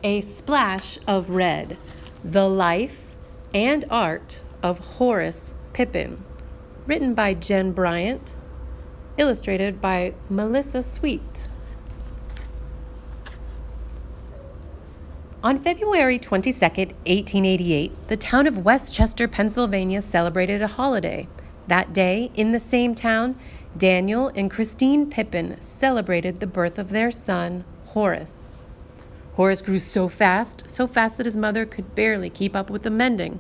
A Splash of Red, The Life and Art of Horace Pippin, written by Jen Bryant, illustrated by Melissa Sweet. On February 22nd, 1888, the town of Westchester, Pennsylvania celebrated a holiday. That day, in the same town, Daniel and Christine Pippin celebrated the birth of their son, Horace. Horace grew so fast that his mother could barely keep up with the mending.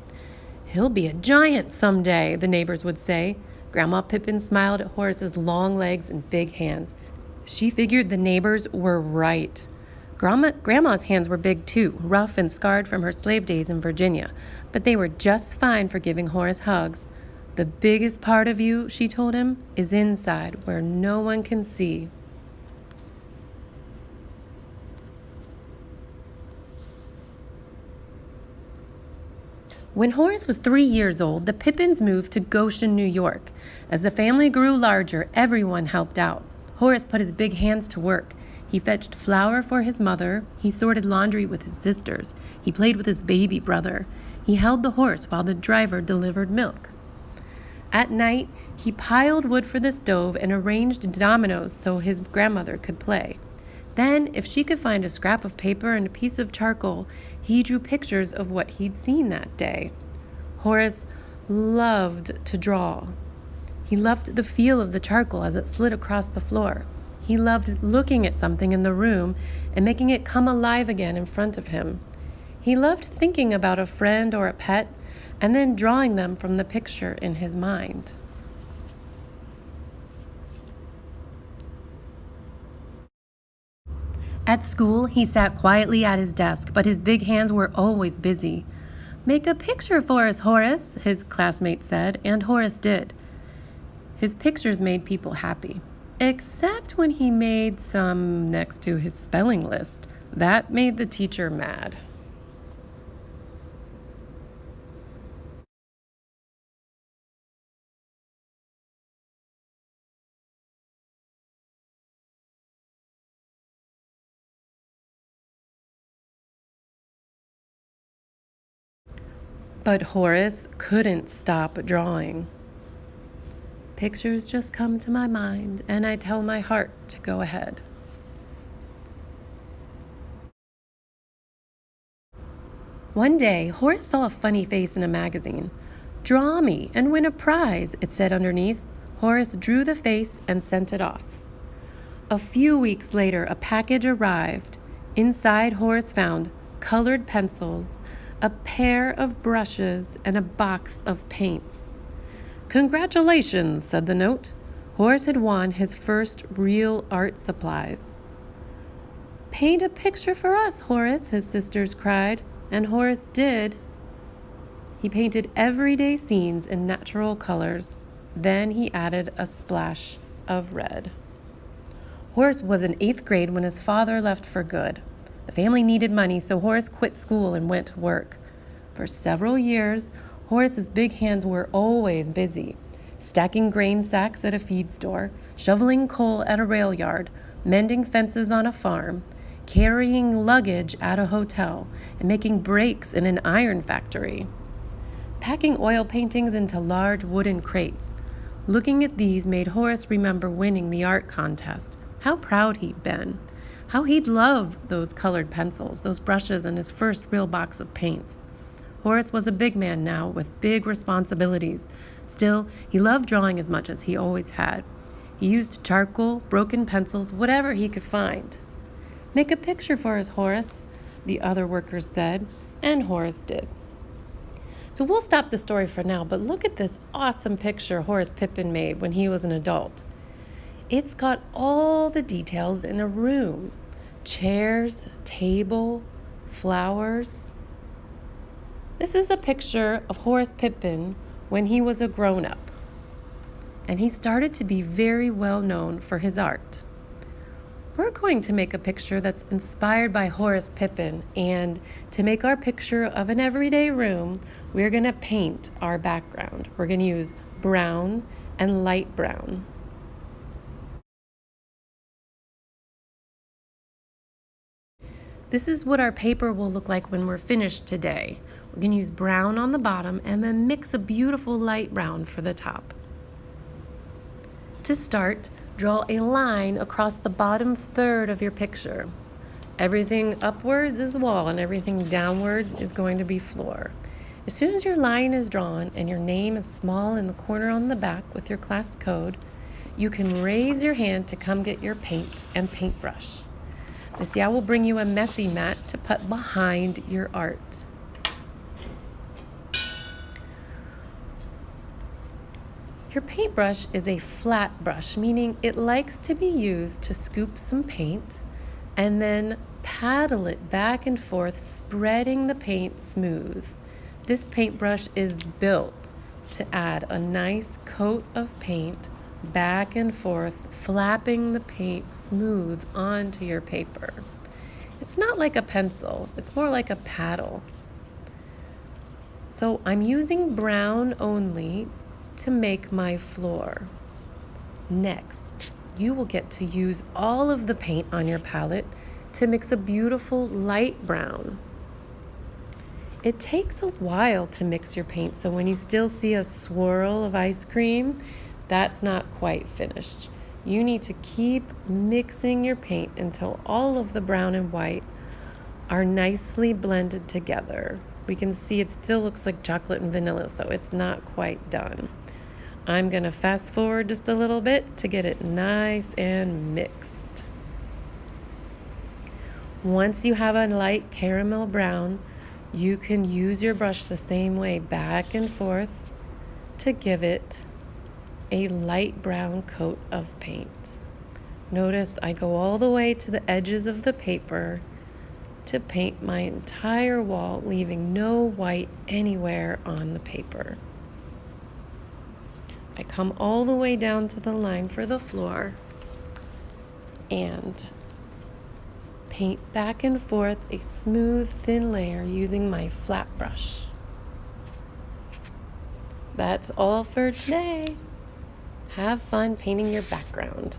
"He'll be a giant someday," the neighbors would say. Grandma Pippin smiled at Horace's long legs and big hands. She figured the neighbors were right. Grandma's hands were big too, rough and scarred from her slave days in Virginia, but they were just fine for giving Horace hugs. "The biggest part of you," she told him, "is inside where no one can see." When Horace was 3 years old, the Pippins moved to Goshen, New York. As the family grew larger, everyone helped out. Horace put his big hands to work. He fetched flour for his mother. He sorted laundry with his sisters. He played with his baby brother. He held the horse while the driver delivered milk. At night, he piled wood for the stove and arranged dominoes so his grandmother could play. Then, if she could find a scrap of paper and a piece of charcoal, he drew pictures of what he'd seen that day. Horace loved to draw. He loved the feel of the charcoal as it slid across the floor. He loved looking at something in the room and making it come alive again in front of him. He loved thinking about a friend or a pet and then drawing them from the picture in his mind. At school, he sat quietly at his desk, but his big hands were always busy. "Make a picture for us, Horace," his classmates said, and Horace did. His pictures made people happy, except when he made some next to his spelling list. That made the teacher mad. But Horace couldn't stop drawing. "Pictures just come to my mind, and I tell my heart to go ahead." One day, Horace saw a funny face in a magazine. "Draw me and win a prize," it said underneath. Horace drew the face and sent it off. A few weeks later, a package arrived. Inside, Horace found colored pencils, a pair of brushes, and a box of paints. "Congratulations," said the note. Horace had won his first real art supplies. "Paint a picture for us, Horace," his sisters cried, and Horace did. He painted everyday scenes in natural colors. Then he added a splash of red. Horace was in 8th grade when his father left for good. The family needed money, so Horace quit school and went to work. For several years, Horace's big hands were always busy, stacking grain sacks at a feed store, shoveling coal at a rail yard, mending fences on a farm, carrying luggage at a hotel, and making brakes in an iron factory. Packing oil paintings into large wooden crates. Looking at these made Horace remember winning the art contest. How proud he'd been. How he'd loved those colored pencils, those brushes, and his first real box of paints. Horace was a big man now with big responsibilities. Still, he loved drawing as much as he always had. He used charcoal, broken pencils, whatever he could find. "Make a picture for us, Horace," the other workers said, and Horace did. So we'll stop the story for now, but look at this awesome picture Horace Pippin made when he was an adult. It's got all the details in a room. Chairs, table, flowers. This is a picture of Horace Pippin when he was a grown-up. And he started to be very well known for his art. We're going to make a picture that's inspired by Horace Pippin, and to make our picture of an everyday room, we're going to paint our background. We're going to use brown and light brown. This is what our paper will look like when we're finished today. We're going to use brown on the bottom and then mix a beautiful light brown for the top. To start, draw a line across the bottom third of your picture. Everything upwards is wall and everything downwards is going to be floor. As soon as your line is drawn and your name is small in the corner on the back with your class code, you can raise your hand to come get your paint and paintbrush. Miss Yao will bring you a messy mat to put behind your art. Your paintbrush is a flat brush, meaning it likes to be used to scoop some paint and then paddle it back and forth, spreading the paint smooth. This paintbrush is built to add a nice coat of paint back and forth, flapping the paint smooth onto your paper. It's not like a pencil, it's more like a paddle. So I'm using brown only to make my floor. Next, you will get to use all of the paint on your palette to mix a beautiful light brown. It takes a while to mix your paint, so when you still see a swirl of ice cream, that's not quite finished. You need to keep mixing your paint until all of the brown and white are nicely blended together. We can see it still looks like chocolate and vanilla, so it's not quite done. I'm going to fast forward just a little bit to get it nice and mixed. Once you have a light caramel brown, you can use your brush the same way back and forth to give it a light brown coat of paint. Notice I go all the way to the edges of the paper to paint my entire wall, leaving no white anywhere on the paper. I come all the way down to the line for the floor and paint back and forth a smooth, thin layer using my flat brush. That's all for today. Have fun painting your background.